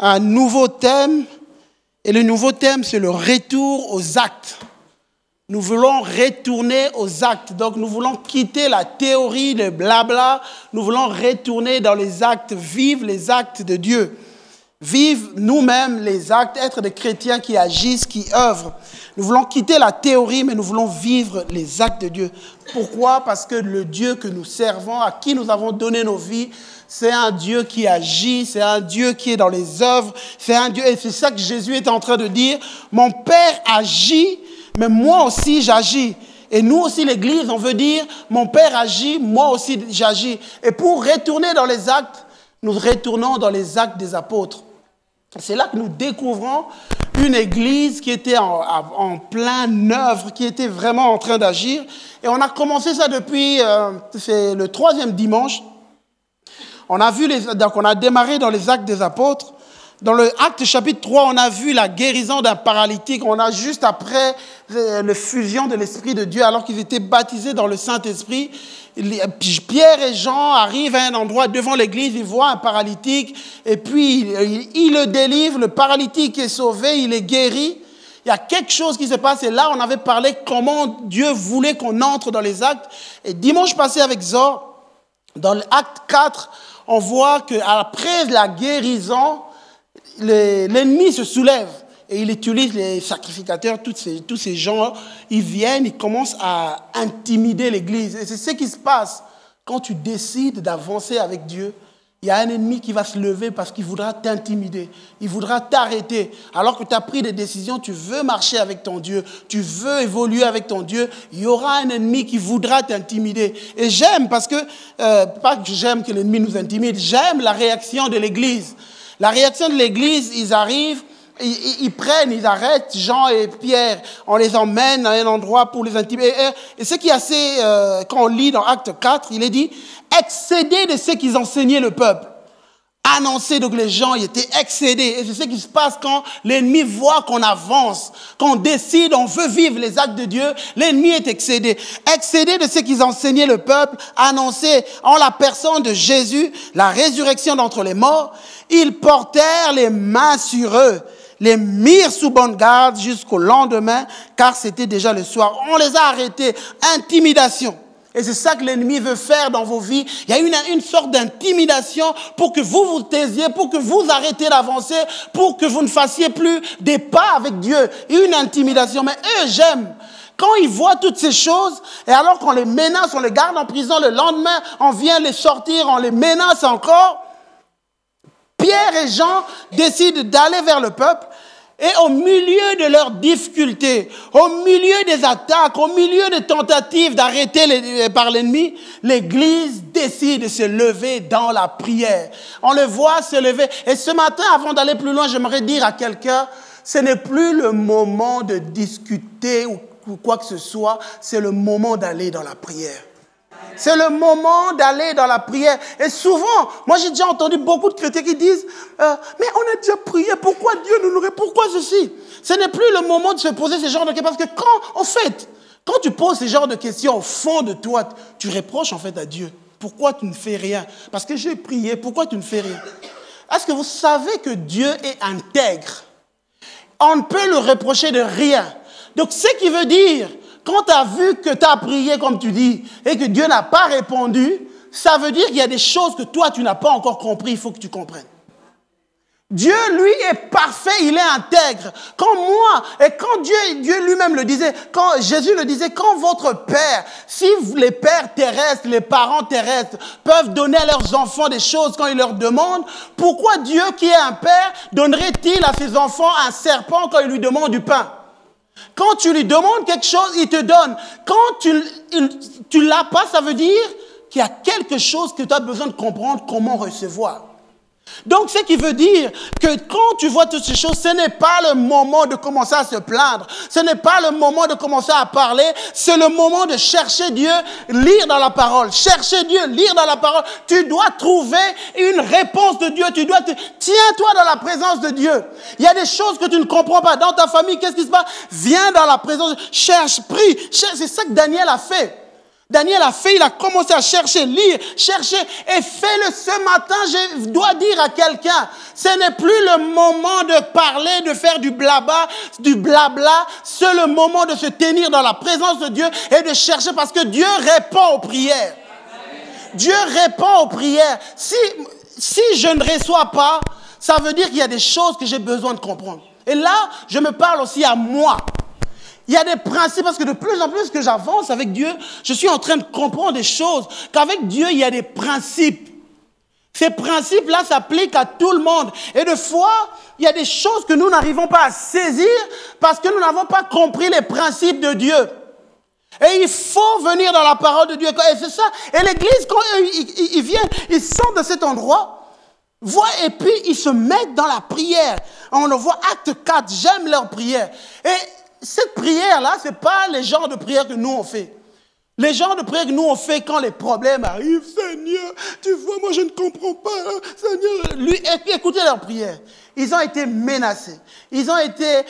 un nouveau thème. Et le nouveau thème, c'est le retour aux actes. Nous voulons retourner aux actes. Donc, nous voulons quitter la théorie, le blabla. Nous voulons retourner dans les actes, vivre les actes de Dieu. Vivre nous-mêmes les actes, être des chrétiens qui agissent, qui œuvrent. Nous voulons quitter la théorie, mais nous voulons vivre les actes de Dieu. Pourquoi? Parce que le Dieu que nous servons, à qui nous avons donné nos vies, c'est un Dieu qui agit, c'est un Dieu qui est dans les œuvres, c'est un Dieu, et c'est ça que Jésus est en train de dire. Mon Père agit, mais moi aussi j'agis. Et nous aussi, l'Église, on veut dire, mon Père agit, moi aussi j'agis. Et pour retourner dans les actes, nous retournons dans les actes des apôtres. C'est là que nous découvrons une église qui était en pleine œuvre, qui était vraiment en train d'agir. Et on a commencé ça depuis, c'est le 3e dimanche. On a démarré dans les actes des apôtres. Dans le acte chapitre 3, on a vu la guérison d'un paralytique. On a juste après la fusion de l'Esprit de Dieu, alors qu'ils étaient baptisés dans le Saint-Esprit. Pierre et Jean arrivent à un endroit devant l'église, ils voient un paralytique, et puis ils le délivrent, le paralytique est sauvé, il est guéri. Il y a quelque chose qui se passe, et là on avait parlé comment Dieu voulait qu'on entre dans les actes. Et dimanche passé avec Zor, dans l'acte 4, on voit qu'après la guérison, l'ennemi se soulève. Et il utilise les sacrificateurs, tous ces gens, ils viennent, ils commencent à intimider l'Église. Et c'est ce qui se passe quand tu décides d'avancer avec Dieu. Il y a un ennemi qui va se lever parce qu'il voudra t'intimider. Il voudra t'arrêter. Alors que tu as pris des décisions, tu veux marcher avec ton Dieu, tu veux évoluer avec ton Dieu, il y aura un ennemi qui voudra t'intimider. Et j'aime parce que, pas que j'aime que l'ennemi nous intimide, j'aime la réaction de l'Église. La réaction de l'Église, ils arrivent, ils arrêtent Jean et Pierre, on les emmène à un endroit pour les intimider. Et ce qui est assez, quand on lit dans Acte 4, il est dit, excédés de ce qu'ils enseignaient le peuple. Annoncé, donc les gens ils étaient excédés. Et c'est ce qui se passe quand l'ennemi voit qu'on avance, qu'on décide, on veut vivre les actes de Dieu, l'ennemi est excédé. Excédé de ce qu'ils enseignaient le peuple, annoncé en la personne de Jésus, la résurrection d'entre les morts, ils portèrent les mains sur eux, les mirent sous bonne garde jusqu'au lendemain, car c'était déjà le soir. On les a arrêtés, intimidation. Et c'est ça que l'ennemi veut faire dans vos vies. Il y a une sorte d'intimidation pour que vous vous taisiez, pour que vous arrêtiez d'avancer, pour que vous ne fassiez plus des pas avec Dieu. Une intimidation. Mais eux, j'aime. Quand ils voient toutes ces choses, et alors qu'on les menace, on les garde en prison, le lendemain, on vient les sortir, on les menace encore. Pierre et Jean décident d'aller vers le peuple. Et au milieu de leurs difficultés, au milieu des attaques, au milieu des tentatives d'arrêter par l'ennemi, l'Église décide de se lever dans la prière. On le voit se lever. Et ce matin, avant d'aller plus loin, j'aimerais dire à quelqu'un, ce n'est plus le moment de discuter ou quoi que ce soit, c'est le moment d'aller dans la prière. C'est le moment d'aller dans la prière. Et souvent, moi j'ai déjà entendu beaucoup de chrétiens qui disent mais on a déjà prié, pourquoi Dieu nous répond, pourquoi ceci? Ce n'est plus le moment de se poser ce genre de questions. Parce que quand tu poses ce genre de questions au fond de toi, tu reproches en fait à Dieu. Pourquoi tu ne fais rien? Parce que j'ai prié, pourquoi tu ne fais rien? Est-ce que vous savez que Dieu est intègre? On ne peut le reprocher de rien. Donc ce qui veut dire, quand tu as vu que tu as prié comme tu dis et que Dieu n'a pas répondu, ça veut dire qu'il y a des choses que toi tu n'as pas encore compris, il faut que tu comprennes. Dieu, lui, est parfait, il est intègre. Quand moi, et quand Dieu lui-même le disait, quand Jésus le disait, quand votre Père, si les pères terrestres, les parents terrestres peuvent donner à leurs enfants des choses quand ils leur demandent, pourquoi Dieu qui est un Père donnerait-il à ses enfants un serpent quand il lui demande du pain? Quand tu lui demandes quelque chose, il te donne. Quand tu ne l'as pas, ça veut dire qu'il y a quelque chose que tu as besoin de comprendre comment recevoir. Donc, ce qui veut dire que quand tu vois toutes ces choses, ce n'est pas le moment de commencer à se plaindre. Ce n'est pas le moment de commencer à parler. C'est le moment de chercher Dieu, lire dans la parole. Chercher Dieu, lire dans la parole. Tu dois trouver une réponse de Dieu. Tiens-toi dans la présence de Dieu. Il y a des choses que tu ne comprends pas. Dans ta famille, qu'est-ce qui se passe? Viens dans la présence. Cherche, prie. Cherche. C'est ça que Daniel a fait. Daniel a fait, il a commencé à chercher, lire, chercher, et fais-le ce matin. Je dois dire à quelqu'un, ce n'est plus le moment de parler, de faire du blabla. C'est le moment de se tenir dans la présence de Dieu et de chercher, parce que Dieu répond aux prières. Dieu répond aux prières. Si je ne reçois pas, ça veut dire qu'il y a des choses que j'ai besoin de comprendre. Et là, je me parle aussi à moi. Il y a des principes, parce que de plus en plus que j'avance avec Dieu, je suis en train de comprendre des choses, qu'avec Dieu, il y a des principes. Ces principes-là s'appliquent à tout le monde. Et de fois, il y a des choses que nous n'arrivons pas à saisir parce que nous n'avons pas compris les principes de Dieu. Et il faut venir dans la parole de Dieu. Et c'est ça. Et l'Église, quand ils viennent, ils sortent de cet endroit, et puis ils se mettent dans la prière. On le voit, acte 4, j'aime leur prière. Et cette prière-là, ce n'est pas les genres de prière que nous on fait. Les genres de prière que nous on fait quand les problèmes arrivent. Seigneur, tu vois, moi je ne comprends pas. Seigneur, écoutez leur prière. Ils ont été menacés. Ils ont été...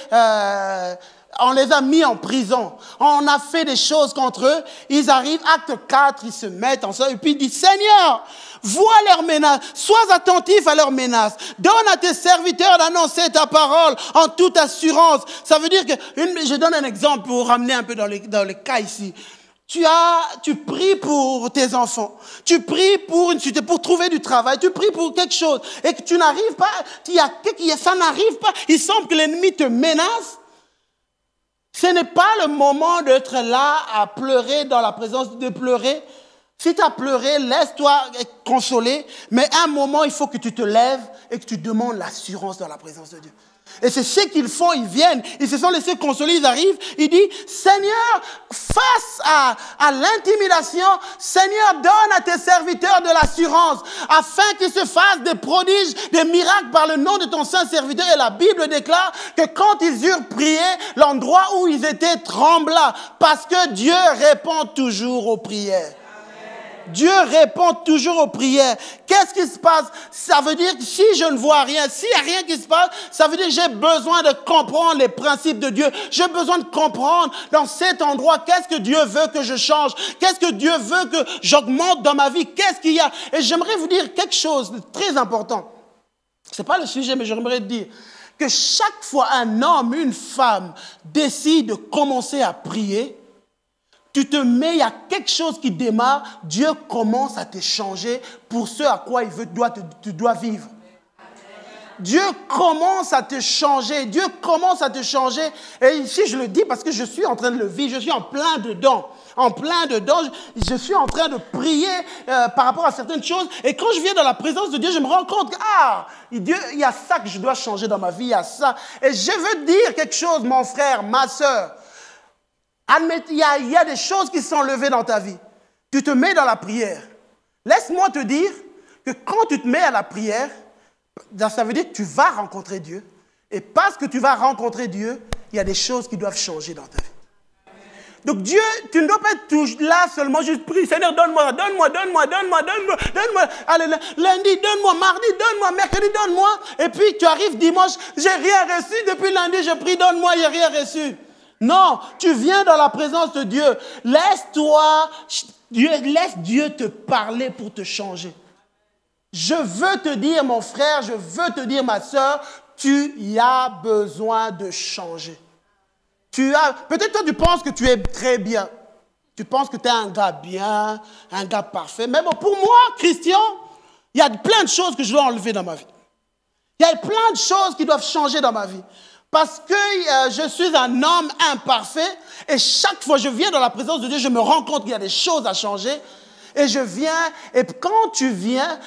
on les a mis en prison. On a fait des choses contre eux. Ils arrivent, acte 4, ils se mettent ensemble. Et puis ils disent, Seigneur, vois leurs menaces. Sois attentif à leurs menaces. Donne à tes serviteurs d'annoncer ta parole en toute assurance. Ça veut dire que, je donne un exemple pour ramener un peu dans le cas ici. Tu pries pour tes enfants. Tu pries pour trouver du travail. Tu pries pour quelque chose. Et que tu n'arrives pas, ça n'arrive pas. Il semble que l'ennemi te menace. Ce n'est pas le moment d'être là à pleurer dans la présence de pleurer. Si tu as pleuré, laisse-toi consoler. Mais à un moment, il faut que tu te lèves et que tu demandes l'assurance dans la présence de Dieu. Et c'est ce qu'ils font, ils viennent, ils se sont laissés consoler, ils arrivent, ils disent, Seigneur, face à l'intimidation, Seigneur, donne à tes serviteurs de l'assurance, afin qu'ils se fassent des prodiges, des miracles par le nom de ton saint serviteur. Et la Bible déclare que quand ils eurent prié, l'endroit où ils étaient trembla, parce que Dieu répond toujours aux prières. Dieu répond toujours aux prières. Qu'est-ce qui se passe? Ça veut dire que si je ne vois rien, s'il n'y a rien qui se passe, ça veut dire que j'ai besoin de comprendre les principes de Dieu. J'ai besoin de comprendre dans cet endroit qu'est-ce que Dieu veut que je change, qu'est-ce que Dieu veut que j'augmente dans ma vie, qu'est-ce qu'il y a. Et j'aimerais vous dire quelque chose de très important. Ce n'est pas le sujet, mais j'aimerais dire que chaque fois un homme, une femme décide de commencer à prier, tu te mets, il y a quelque chose qui démarre, Dieu commence à te changer pour ce à quoi tu dois vivre. Dieu commence à te changer, Dieu commence à te changer. Et ici, je le dis parce que je suis en train de le vivre, je suis en plein dedans. Je suis en train de prier par rapport à certaines choses. Et quand je viens dans la présence de Dieu, je me rends compte que Dieu, il y a ça que je dois changer dans ma vie, il y a ça. Et je veux dire quelque chose, mon frère, ma soeur. Il y a des choses qui sont levées dans ta vie. Tu te mets dans la prière. Laisse-moi te dire que quand tu te mets à la prière, ça veut dire que tu vas rencontrer Dieu. Et parce que tu vas rencontrer Dieu, il y a des choses qui doivent changer dans ta vie. Donc Dieu, tu ne dois pas être là seulement juste prier. Seigneur, donne-moi. Allez, lundi, donne-moi. Mardi, donne-moi. Mercredi, donne-moi. Et puis tu arrives dimanche, j'ai rien reçu. Depuis lundi, je prie, donne-moi, j'ai rien reçu. Non, tu viens dans la présence de Dieu. Laisse Dieu te parler pour te changer. Je veux te dire, mon frère, je veux te dire, ma soeur, tu y as besoin de changer. Peut-être toi, tu penses que tu es très bien. Tu penses que tu es un gars bien, un gars parfait. Mais bon, pour moi, Christian, il y a plein de choses que je dois enlever dans ma vie. Il y a plein de choses qui doivent changer dans ma vie. Parce que je suis un homme imparfait et chaque fois que je viens dans la présence de Dieu, je me rends compte qu'il y a des choses à changer. Et je viens, et quand tu viens,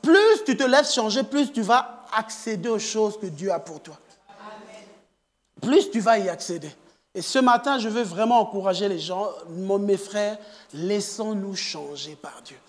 plus tu te laisses changer, plus tu vas accéder aux choses que Dieu a pour toi. Amen. Plus tu vas y accéder. Et ce matin, je veux vraiment encourager les gens, mes frères, laissons-nous changer par Dieu.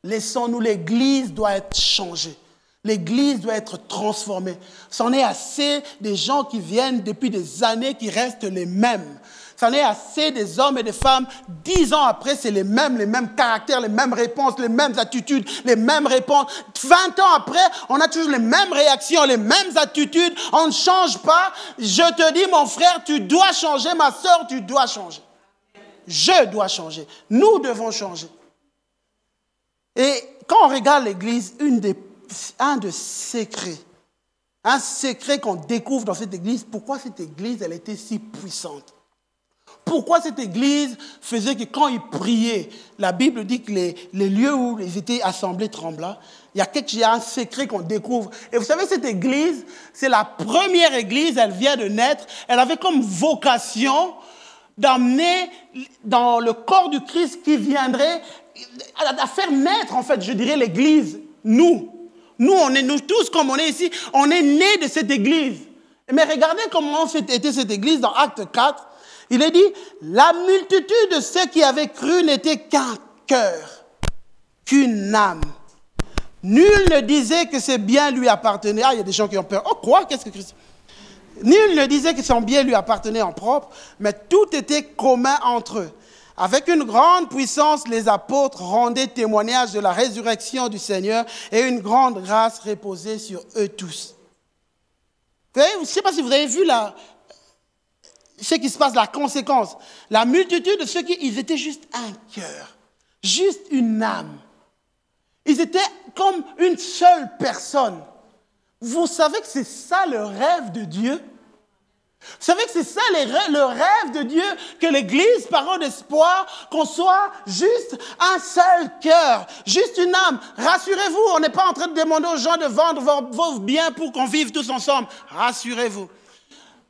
Laissons-nous, l'Église doit être changée. L'Église doit être transformée. C'en est assez des gens qui viennent depuis des années qui restent les mêmes. C'en est assez des hommes et des femmes, 10 ans après, c'est les mêmes caractères, les mêmes réponses, les mêmes attitudes, les mêmes réponses. 20 ans après, on a toujours les mêmes réactions, les mêmes attitudes. On ne change pas. Je te dis, mon frère, tu dois changer. Ma soeur, tu dois changer. Je dois changer. Nous devons changer. Et quand on regarde l'Église, un des secrets, un secret qu'on découvre dans cette Église, pourquoi cette Église, elle était si puissante? Pourquoi cette Église faisait que quand ils priaient, la Bible dit que les lieux où ils étaient assemblés tremblaient? Il y a un secret qu'on découvre. Et vous savez, cette Église, c'est la première Église, elle vient de naître. Elle avait comme vocation d'amener dans le corps du Christ qui viendrait à faire naître, en fait, je dirais, l'Église. Nous, nous tous, comme on est ici, on est nés de cette Église. Mais regardez comment était cette Église dans Acte 4. Il est dit, la multitude de ceux qui avaient cru n'était qu'un cœur, qu'une âme. Nul ne disait que ses biens lui appartenaient. Ah, il y a des gens qui ont peur. Oh, quoi? Qu'est-ce que Christ? Nul ne disait que son bien lui appartenait en propre, mais tout était commun entre eux. Avec une grande puissance, les apôtres rendaient témoignage de la résurrection du Seigneur et une grande grâce reposait sur eux tous. Vous savez, je ne sais pas si vous avez vu ce qui se passe, la conséquence. La multitude de ceux ils étaient juste un cœur, juste une âme. Ils étaient comme une seule personne. Vous savez que c'est ça le rêve de Dieu? Vous savez que c'est ça le rêve de Dieu, que l'Église, parole d'espoir, qu'on soit juste un seul cœur, juste une âme. Rassurez-vous, on n'est pas en train de demander aux gens de vendre vos biens pour qu'on vive tous ensemble. Rassurez-vous.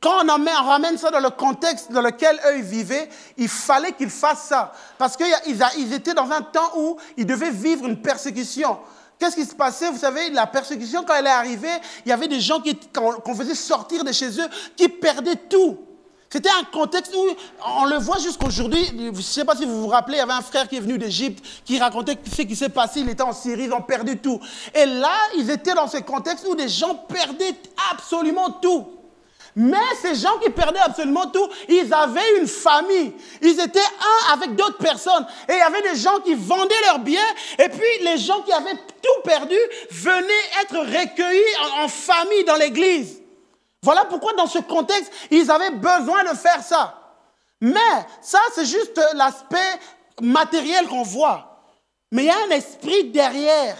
Quand on ramène ça dans le contexte dans lequel eux ils vivaient, il fallait qu'ils fassent ça. Parce qu'ils étaient dans un temps où ils devaient vivre une persécution. Qu'est-ce qui se passait? Vous savez, la persécution, quand elle est arrivée, il y avait des gens qu'on faisait sortir de chez eux, qui perdaient tout. C'était un contexte où, on le voit jusqu'aujourd'hui, je ne sais pas si vous vous rappelez, il y avait un frère qui est venu d'Égypte, qui racontait ce qui s'est passé, il était en Syrie, ils ont perdu tout. Et là, ils étaient dans ce contexte où des gens perdaient absolument tout. Mais ces gens qui perdaient absolument tout, ils avaient une famille. Ils étaient un avec d'autres personnes. Et il y avait des gens qui vendaient leurs biens. Et puis les gens qui avaient tout perdu venaient être recueillis en famille dans l'église. Voilà pourquoi dans ce contexte, ils avaient besoin de faire ça. Mais ça, c'est juste l'aspect matériel qu'on voit. Mais il y a un esprit derrière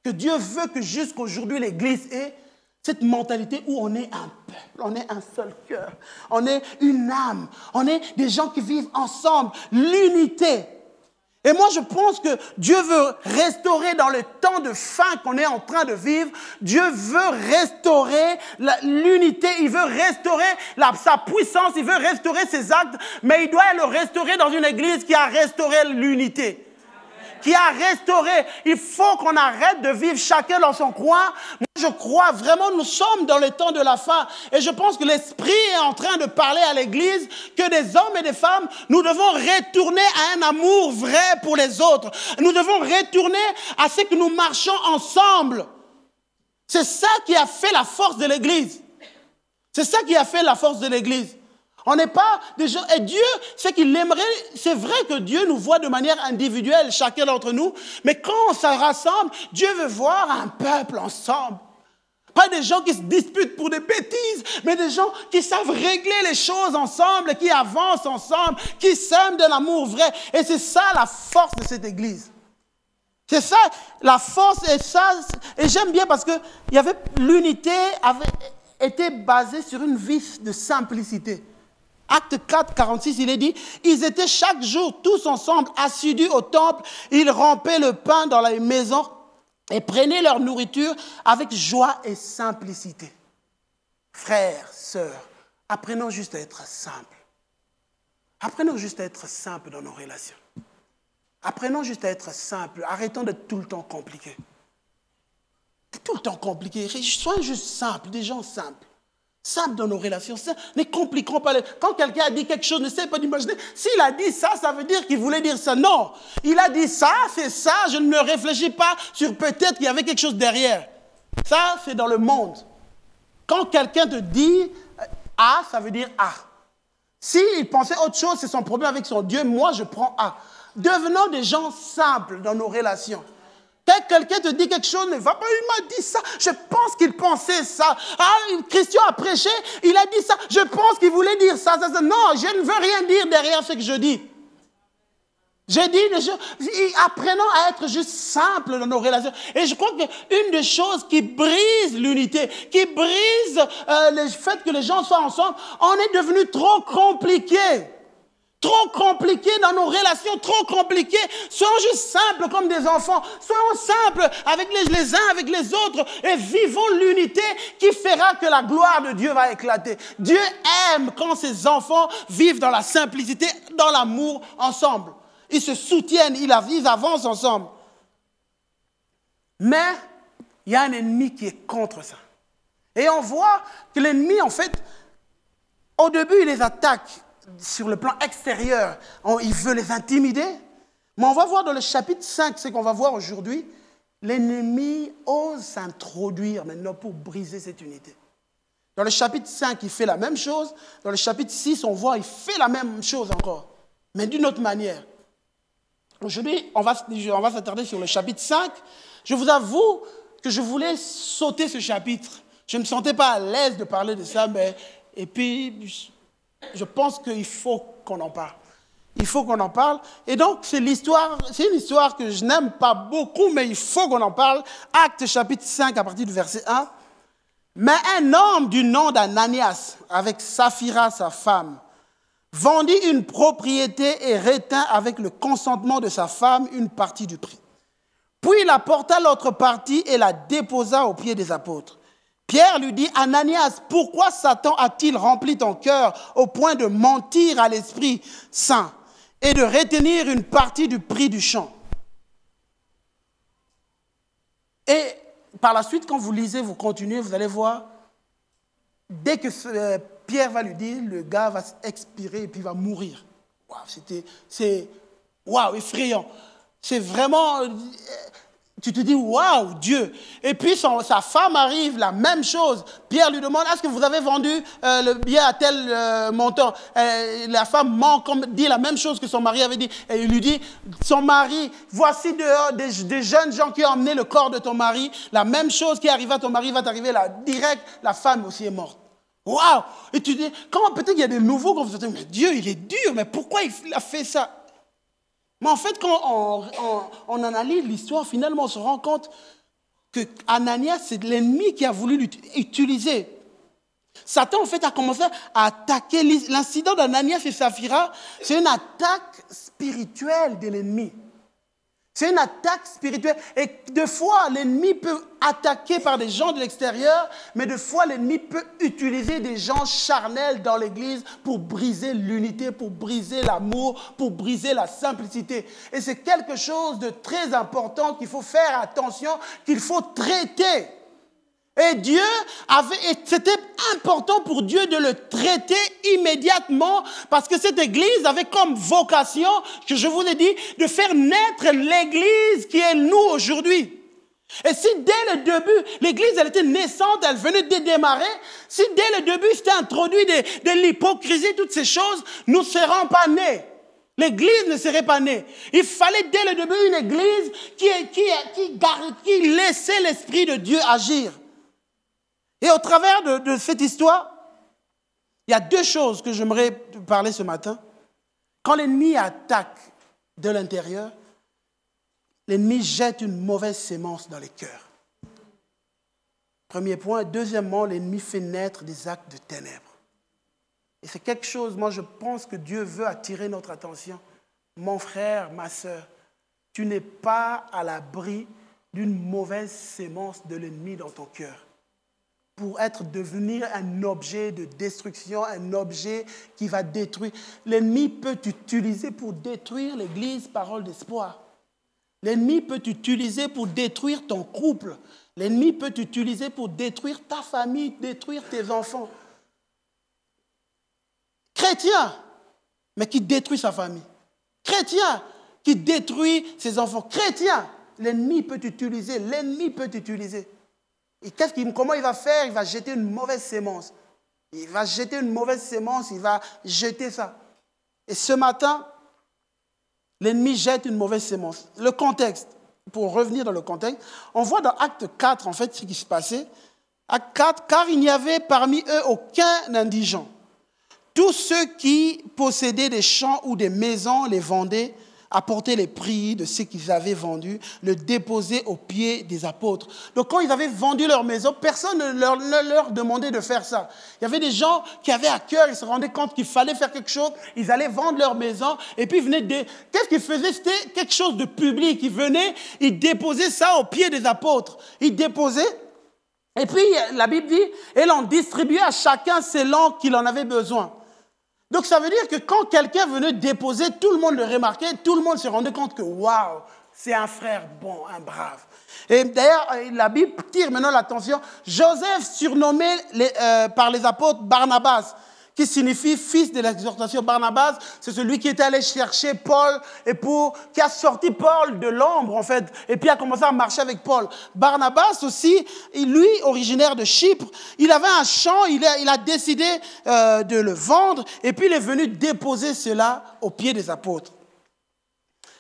que Dieu veut que jusqu'aujourd'hui l'église ait. Cette mentalité où on est un peuple, on est un seul cœur, on est une âme, on est des gens qui vivent ensemble, l'unité. Et moi je pense que Dieu veut restaurer dans le temps de fin qu'on est en train de vivre, Dieu veut restaurer l'unité, il veut restaurer sa puissance, il veut restaurer ses actes, mais il doit le restaurer dans une église qui a restauré l'unité. Qui a restauré. Il faut qu'on arrête de vivre chacun dans son coin. Moi, je crois vraiment, nous sommes dans le temps de la fin. Et je pense que l'Esprit est en train de parler à l'Église que des hommes et des femmes, nous devons retourner à un amour vrai pour les autres. Nous devons retourner à ce que nous marchons ensemble. C'est ça qui a fait la force de l'Église. C'est ça qui a fait la force de l'Église. On n'est pas des gens. Et Dieu, ce qu'il aimerait, c'est vrai que Dieu nous voit de manière individuelle, chacun d'entre nous. Mais quand on se rassemble, Dieu veut voir un peuple ensemble. Pas des gens qui se disputent pour des bêtises, mais des gens qui savent régler les choses ensemble, qui avancent ensemble, qui s'aiment d'un amour vrai. Et c'est ça la force de cette église. C'est ça la force. Et j'aime bien parce que l'unité avait été basée sur une vie de simplicité. Acte 4, 46, il est dit, ils étaient chaque jour tous ensemble assidus au temple, ils rompaient le pain dans les maisons et prenaient leur nourriture avec joie et simplicité. Frères, sœurs, apprenons juste à être simples. Apprenons juste à être simples dans nos relations. Apprenons juste à être simples. Arrêtons d'être tout le temps compliqués. Tout le temps compliqués. Soyons juste simples, des gens simples. Simple dans nos relations, ne compliquons pas. Quand quelqu'un a dit quelque chose, n'essayez pas d'imaginer. S'il a dit ça, ça veut dire qu'il voulait dire ça. Non, il a dit ça, c'est ça. Je ne me réfléchis pas sur peut-être qu'il y avait quelque chose derrière. Ça, c'est dans le monde. Quand quelqu'un te dit A, ça veut dire A. S'il pensait autre chose, c'est son problème avec son Dieu. Moi, je prends A. Devenons des gens simples dans nos relations. Quand quelqu'un te dit quelque chose, ne va pas, il m'a dit ça, je pense qu'il pensait ça. Ah, Christian a prêché, il a dit ça, je pense qu'il voulait dire ça. Non, je ne veux rien dire derrière ce que je dis. J'ai dit des choses, apprenons à être juste simples dans nos relations. Et je crois qu'une des choses qui brise l'unité, qui brise le fait que les gens soient ensemble, on est devenu trop compliqué. Trop compliqué dans nos relations, trop compliqué. Soyons juste simples comme des enfants. Soyons simples avec les uns, avec les autres. Et vivons l'unité qui fera que la gloire de Dieu va éclater. Dieu aime quand ses enfants vivent dans la simplicité, dans l'amour ensemble. Ils se soutiennent, ils avancent ensemble. Mais il y a un ennemi qui est contre ça. Et on voit que l'ennemi, en fait, au début, il les attaque sur le plan extérieur. Il veut les intimider. Mais on va voir dans le chapitre 5, ce qu'on va voir aujourd'hui, l'ennemi ose s'introduire maintenant pour briser cette unité. Dans le chapitre 5, il fait la même chose. Dans le chapitre 6, on voit, il fait la même chose encore, mais d'une autre manière. Aujourd'hui, on va s'attarder sur le chapitre 5. Je vous avoue que je voulais sauter ce chapitre. Je ne me sentais pas à l'aise de parler de ça, et puis je pense qu'il faut qu'on en parle. Il faut qu'on en parle. Et donc, c'est une histoire que je n'aime pas beaucoup, mais il faut qu'on en parle. Actes chapitre 5, à partir du verset 1. Mais un homme du nom d'Ananias, avec Saphira, sa femme, vendit une propriété et retint avec le consentement de sa femme une partie du prix. Puis il apporta l'autre partie et la déposa aux pieds des apôtres. Pierre lui dit, Ananias, pourquoi Satan a-t-il rempli ton cœur au point de mentir à l'Esprit Saint et de retenir une partie du prix du champ? Et par la suite, quand vous lisez, vous continuez, vous allez voir, dès que Pierre va lui dire, le gars va expirer et puis va mourir. C'est effrayant. C'est vraiment, tu te dis, waouh, Dieu. Et puis sa femme arrive, la même chose. Pierre lui demande, est-ce que vous avez vendu le bien à tel montant? La femme dit la même chose que son mari avait dit. Et il lui dit, son mari, voici dehors des jeunes gens qui ont emmené le corps de ton mari. La même chose qui arrive à ton mari va t'arriver là, direct. La femme aussi est morte. Waouh! Et tu dis, comment peut-être qu'il y a des nouveaux quand vous dites, mais Dieu, il est dur, mais pourquoi il a fait ça? Mais en fait, quand on analyse l'histoire, finalement, on se rend compte que Ananias, c'est l'ennemi qui a voulu l'utiliser. Satan, en fait, a commencé à attaquer. L'incident d'Ananias et Saphira, c'est une attaque spirituelle de l'ennemi. C'est une attaque spirituelle. Et des fois, l'ennemi peut attaquer par des gens de l'extérieur, mais des fois, l'ennemi peut utiliser des gens charnels dans l'église pour briser l'unité, pour briser l'amour, pour briser la simplicité. Et c'est quelque chose de très important qu'il faut faire attention, qu'il faut traiter. Et c'était important pour Dieu de le traiter immédiatement parce que cette église avait comme vocation, que je vous ai dit, de faire naître l'église qui est nous aujourd'hui. Et si dès le début, l'église, elle était naissante, elle venait de démarrer, si dès le début, c'était introduit de l'hypocrisie, toutes ces choses, nous ne serons pas nés. L'église ne serait pas née. Il fallait dès le début une église qui laissait l'Esprit de Dieu agir. Et au travers de cette histoire, il y a deux choses que j'aimerais parler ce matin. Quand l'ennemi attaque de l'intérieur, l'ennemi jette une mauvaise sémence dans les cœurs. Premier point. Deuxièmement, l'ennemi fait naître des actes de ténèbres. Et c'est quelque chose, moi je pense que Dieu veut attirer notre attention. Mon frère, ma sœur, tu n'es pas à l'abri d'une mauvaise sémence de l'ennemi dans ton cœur. Pour devenir un objet de destruction, un objet qui va détruire. L'ennemi peut t'utiliser pour détruire l'église, parole d'espoir. L'ennemi peut t'utiliser pour détruire ton couple. L'ennemi peut t'utiliser pour détruire ta famille, détruire tes enfants. Chrétien, mais qui détruit sa famille. Chrétien, qui détruit ses enfants. Chrétien, l'ennemi peut t'utiliser. L'ennemi peut t'utiliser. Et comment il va faire? Il va jeter une mauvaise sémence. Il va jeter une mauvaise sémence, il va jeter ça. Et ce matin, l'ennemi jette une mauvaise sémence. Le contexte, pour revenir dans le contexte, on voit dans Acte 4, en fait, ce qui se passait. Acte 4, car il n'y avait parmi eux aucun indigent. Tous ceux qui possédaient des champs ou des maisons les vendaient apporter les prix de ce qu'ils avaient vendu, le déposer aux pieds des apôtres. Donc quand ils avaient vendu leur maison, personne ne leur demandait de faire ça. Il y avait des gens qui avaient à cœur, ils se rendaient compte qu'il fallait faire quelque chose, ils allaient vendre leur maison, et puis ils venaient qu'est-ce qu'ils faisaient? C'était quelque chose de public. Ils venaient, ils déposaient ça aux pieds des apôtres. Ils déposaient, et puis la Bible dit, et l'on distribuait à chacun selon qu'il en avait besoin. Donc ça veut dire que quand quelqu'un venait déposer, tout le monde le remarquait, tout le monde se rendait compte que waouh, c'est un frère bon, un brave. Et d'ailleurs, la Bible tire maintenant l'attention. Joseph, surnommé par les apôtres Barnabas, qui signifie fils de l'exhortation. Barnabas, c'est celui qui était allé chercher Paul et qui a sorti Paul de l'ombre, en fait, et puis a commencé à marcher avec Paul. Barnabas aussi, lui, originaire de Chypre, il avait un champ, il a décidé de le vendre, et puis il est venu déposer cela aux pieds des apôtres.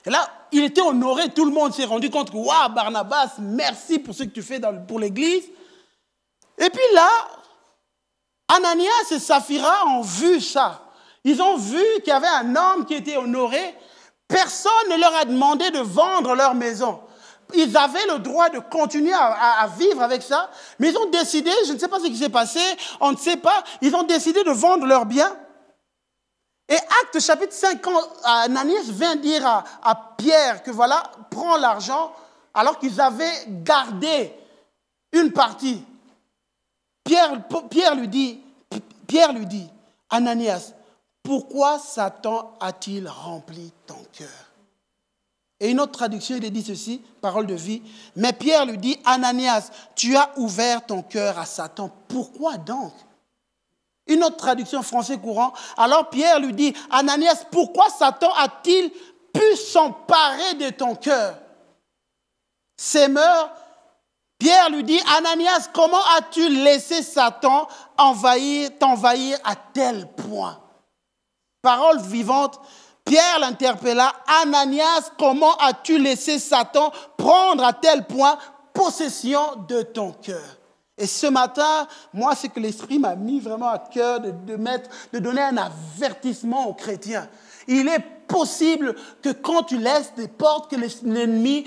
Et là, il était honoré, tout le monde s'est rendu compte que, waouh, Barnabas, merci pour ce que tu fais pour l'Église. Et puis là, Ananias et Saphira ont vu ça. Ils ont vu qu'il y avait un homme qui était honoré. Personne ne leur a demandé de vendre leur maison. Ils avaient le droit de continuer à vivre avec ça, mais ils ont décidé, je ne sais pas ce qui s'est passé, on ne sait pas, ils ont décidé de vendre leurs biens. Et Actes chapitre 5, quand Ananias vient dire à Pierre que voilà, prends l'argent, alors qu'ils avaient gardé une partie. Pierre lui dit, Ananias, pourquoi Satan a-t-il rempli ton cœur? Et une autre traduction, il dit ceci, parole de vie. Mais Pierre lui dit, Ananias, tu as ouvert ton cœur à Satan. Pourquoi donc? Une autre traduction français courant. Alors Pierre lui dit, Ananias, pourquoi Satan a-t-il pu s'emparer de ton cœur? Sémeur, Pierre lui dit, Ananias, comment as-tu laissé Satan t'envahir à tel point? Parole vivante, Pierre l'interpella, Ananias, comment as-tu laissé Satan prendre à tel point possession de ton cœur? Et ce matin, moi, c'est que l'Esprit m'a mis vraiment à cœur de donner un avertissement aux chrétiens. Il est possible que quand tu laisses des portes, que l'ennemi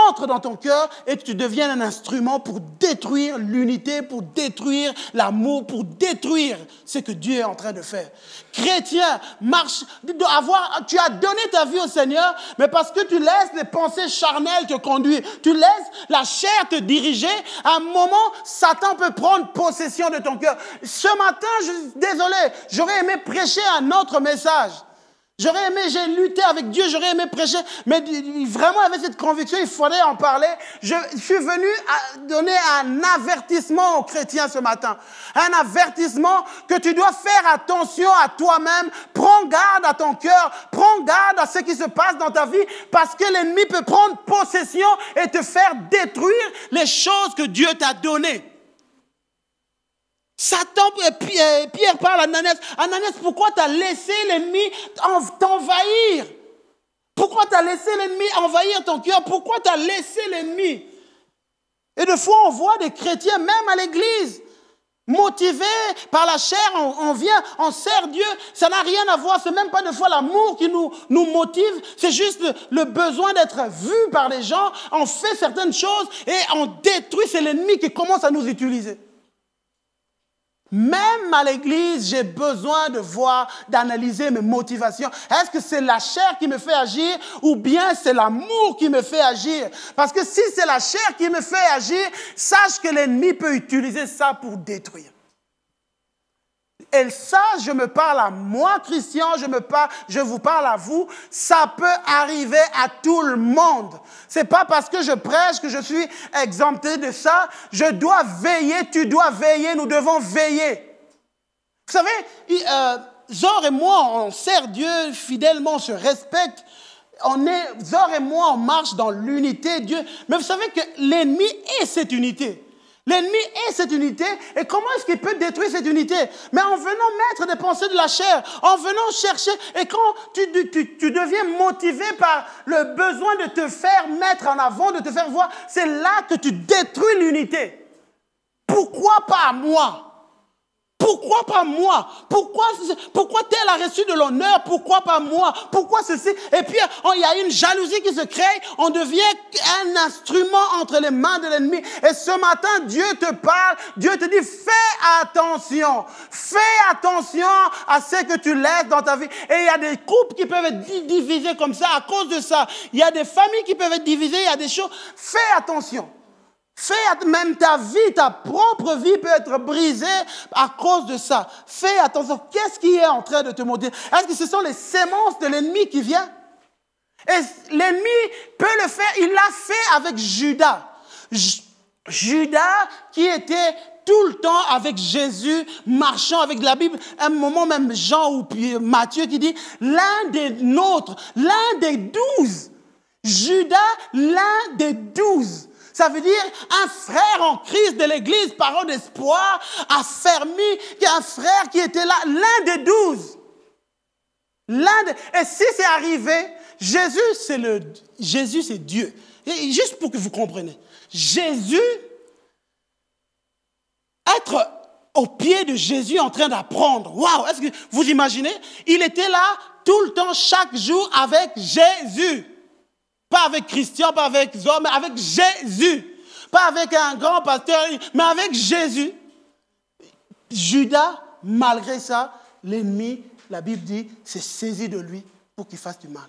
entre dans ton cœur et que tu deviennes un instrument pour détruire l'unité, pour détruire l'amour, pour détruire ce que Dieu est en train de faire. Chrétien, tu as donné ta vie au Seigneur, mais parce que tu laisses les pensées charnelles te conduire, tu laisses la chair te diriger, à un moment, Satan peut prendre possession de ton cœur. Ce matin, désolé, j'aurais aimé prêcher un autre message. J'aurais aimé, j'ai lutté avec Dieu, j'aurais aimé prêcher, mais vraiment avec cette conviction, il faudrait en parler. Je suis venu donner un avertissement aux chrétiens ce matin. Un avertissement que tu dois faire attention à toi-même. Prends garde à ton cœur, prends garde à ce qui se passe dans ta vie, parce que l'ennemi peut prendre possession et te faire détruire les choses que Dieu t'a données. Satan, Pierre parle à Ananias. Ananias, pourquoi tu as laissé l'ennemi t'envahir? Pourquoi tu as laissé l'ennemi envahir ton cœur? Pourquoi tu as laissé l'ennemi? Et de fois, on voit des chrétiens, même à l'église, motivés par la chair, on vient, on sert Dieu. Ça n'a rien à voir, c'est même pas de fois l'amour qui nous motive, c'est juste le besoin d'être vu par les gens. On fait certaines choses et on détruit, c'est l'ennemi qui commence à nous utiliser. Même à l'église, j'ai besoin de voir, d'analyser mes motivations. Est-ce que c'est la chair qui me fait agir ou bien c'est l'amour qui me fait agir? Parce que si c'est la chair qui me fait agir, sache que l'ennemi peut utiliser ça pour détruire. Et ça, je me parle à moi, Christian, je vous parle à vous, ça peut arriver à tout le monde. C'est pas parce que je prêche que je suis exempté de ça. Je dois veiller, tu dois veiller, nous devons veiller. Vous savez, Zor et moi, on sert Dieu fidèlement, on se respecte. Zor et moi, on marche dans l'unité, Dieu. Mais vous savez que l'ennemi est cette unité. L'ennemi est cette unité, et comment est-ce qu'il peut détruire cette unité? Mais en venant mettre des pensées de la chair, en venant chercher, et quand tu deviens motivé par le besoin de te faire mettre en avant, de te faire voir, c'est là que tu détruis l'unité. Pourquoi pas moi? Pourquoi pas moi? Pourquoi tel a reçu de l'honneur? Pourquoi pas moi? Pourquoi ceci? Et puis, il y a une jalousie qui se crée. On devient un instrument entre les mains de l'ennemi. Et ce matin, Dieu te parle. Dieu te dit, fais attention. Fais attention à ce que tu laisses dans ta vie. Et il y a des couples qui peuvent être divisés comme ça à cause de ça. Il y a des familles qui peuvent être divisées. Il y a des choses. Fais attention. Même ta vie, ta propre vie peut être brisée à cause de ça. Fais attention. Qu'est-ce qui est en train de te montrer? Est-ce que ce sont les sémences de l'ennemi qui viennent? Et l'ennemi peut le faire. Il l'a fait avec Judas. Judas qui était tout le temps avec Jésus, marchant avec la Bible. À un moment même Jean ou Matthieu qui dit, l'un des nôtres, l'un des 12. Judas, l'un des 12. Ça veut dire un frère en crise de l'église, parole d'espoir, affermi, un frère qui était là, l'un des 12. Et si c'est arrivé, Jésus c'est Dieu. Et juste pour que vous compreniez. Jésus, être au pied de Jésus en train d'apprendre. Waouh, est-ce que vous imaginez? Il était là tout le temps, chaque jour avec Jésus. Pas avec Christian, pas avec Zor, mais avec Jésus. Pas avec un grand pasteur, mais avec Jésus. Judas, malgré ça, l'ennemi, la Bible dit, s'est saisi de lui pour qu'il fasse du mal.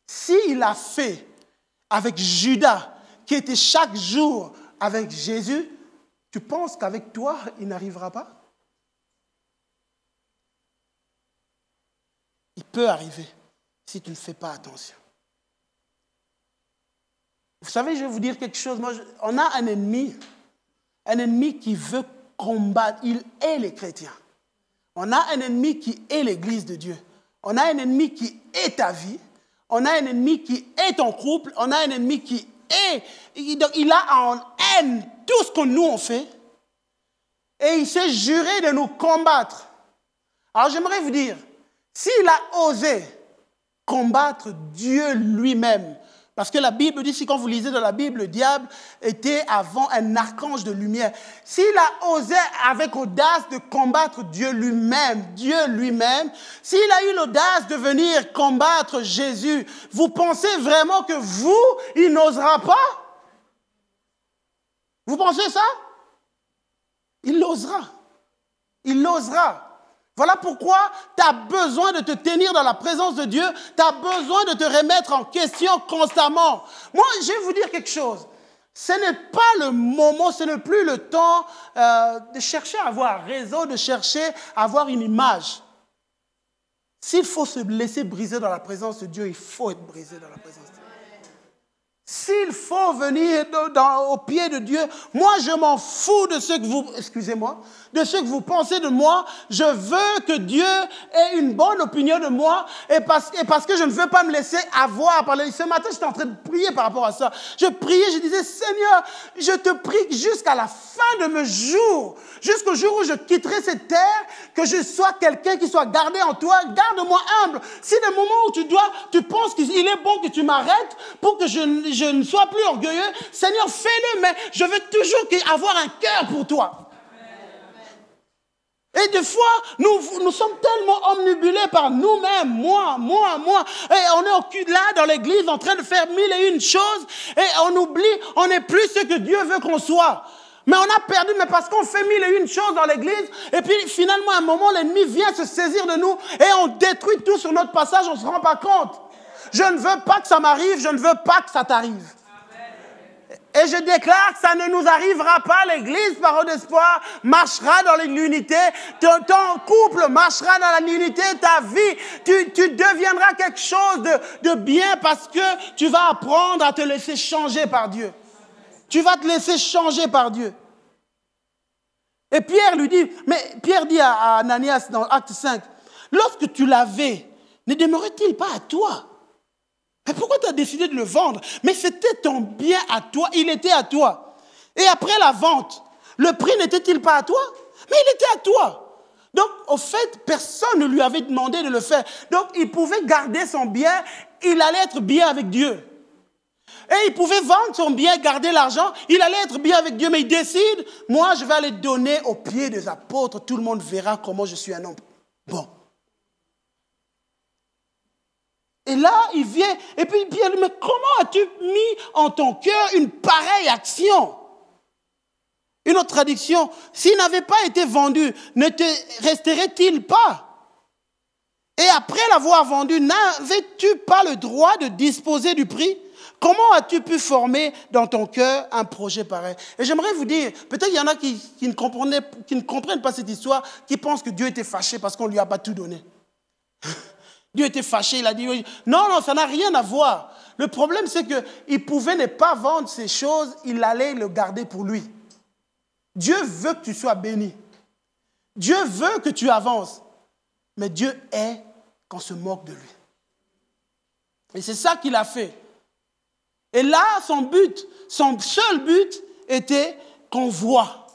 S'il a fait avec Judas, qui était chaque jour avec Jésus, tu penses qu'avec toi, il n'arrivera pas? Il peut arriver si tu ne fais pas attention. Vous savez, je vais vous dire quelque chose. On a un ennemi qui veut combattre. Il est les chrétiens. On a un ennemi qui est l'église de Dieu. On a un ennemi qui est ta vie. On a un ennemi qui est ton couple. On a un ennemi qui est... Il a en haine tout ce que nous on fait. Et il s'est juré de nous combattre. Alors j'aimerais vous dire, s'il a osé combattre Dieu lui-même, parce que la Bible dit, si quand vous lisez dans la Bible, le diable était avant un archange de lumière. S'il a osé avec audace de combattre Dieu lui-même, s'il a eu l'audace de venir combattre Jésus, vous pensez vraiment que il n'osera pas? Vous pensez ça? Il l'osera. Il l'osera. Voilà pourquoi tu as besoin de te tenir dans la présence de Dieu. Tu as besoin de te remettre en question constamment. Moi, je vais vous dire quelque chose. Ce n'est pas le moment, ce n'est plus le temps de chercher à avoir raison, de chercher à avoir une image. S'il faut se laisser briser dans la présence de Dieu, il faut être brisé dans la présence de Dieu. S'il faut venir au pied de Dieu, moi je m'en fous de ce que vous pensez de moi. Je veux que Dieu ait une bonne opinion de moi et parce que je ne veux pas me laisser avoir par ce matin, j'étais en train de prier par rapport à ça. Je priais, je disais, Seigneur, je te prie jusqu'à la fin de mes jours, jusqu'au jour où je quitterai cette terre, que je sois quelqu'un qui soit gardé en toi. Garde-moi humble. Si des moments où tu penses qu'il est bon que tu m'arrêtes pour que je ne sois plus orgueilleux, Seigneur, fais-le, mais je veux toujours avoir un cœur pour toi. Et des fois, nous sommes tellement omnibulés par nous-mêmes, moi. Et on est là dans l'église en train de faire 1001 choses et on oublie, on n'est plus ce que Dieu veut qu'on soit. Mais on a perdu, mais parce qu'on fait 1001 choses dans l'église et puis finalement à un moment, l'ennemi vient se saisir de nous et on détruit tout sur notre passage, on ne se rend pas compte. Je ne veux pas que ça m'arrive, je ne veux pas que ça t'arrive. Et je déclare que ça ne nous arrivera pas. L'église, parole d'espoir, marchera dans l'unité. Ton couple marchera dans l'unité. Ta vie, tu deviendras quelque chose de bien parce que tu vas apprendre à te laisser changer par Dieu. Tu vas te laisser changer par Dieu. Et Pierre dit à Ananias dans Acte 5, lorsque tu l'avais, ne demeurait-il pas à toi? Mais pourquoi tu as décidé de le vendre? Mais c'était ton bien à toi, il était à toi. Et après la vente, le prix n'était-il pas à toi? Mais il était à toi. Donc, au fait, personne ne lui avait demandé de le faire. Donc, il pouvait garder son bien, il allait être bien avec Dieu. Et il pouvait vendre son bien, garder l'argent. Il allait être bien avec Dieu, mais il décide, moi, je vais aller donner aux pieds des apôtres. Tout le monde verra comment je suis un homme bon. Et là, il vient, et puis Pierre lui dit, mais comment as-tu mis en ton cœur une pareille action? Une autre traduction, s'il n'avait pas été vendu, ne te resterait-il pas? Et après l'avoir vendu, n'avais-tu pas le droit de disposer du prix? Comment as-tu pu former dans ton cœur un projet pareil? Et j'aimerais vous dire, peut-être il y en a qui ne comprennent pas cette histoire, qui pensent que Dieu était fâché parce qu'on ne lui a pas tout donné. Dieu était fâché, il a dit, non, ça n'a rien à voir. Le problème, c'est qu'il pouvait ne pas vendre ces choses, il allait le garder pour lui. Dieu veut que tu sois béni. Dieu veut que tu avances. Mais Dieu hait qu'on se moque de lui. Et c'est ça qu'il a fait. Et là, son seul but était qu'on voit.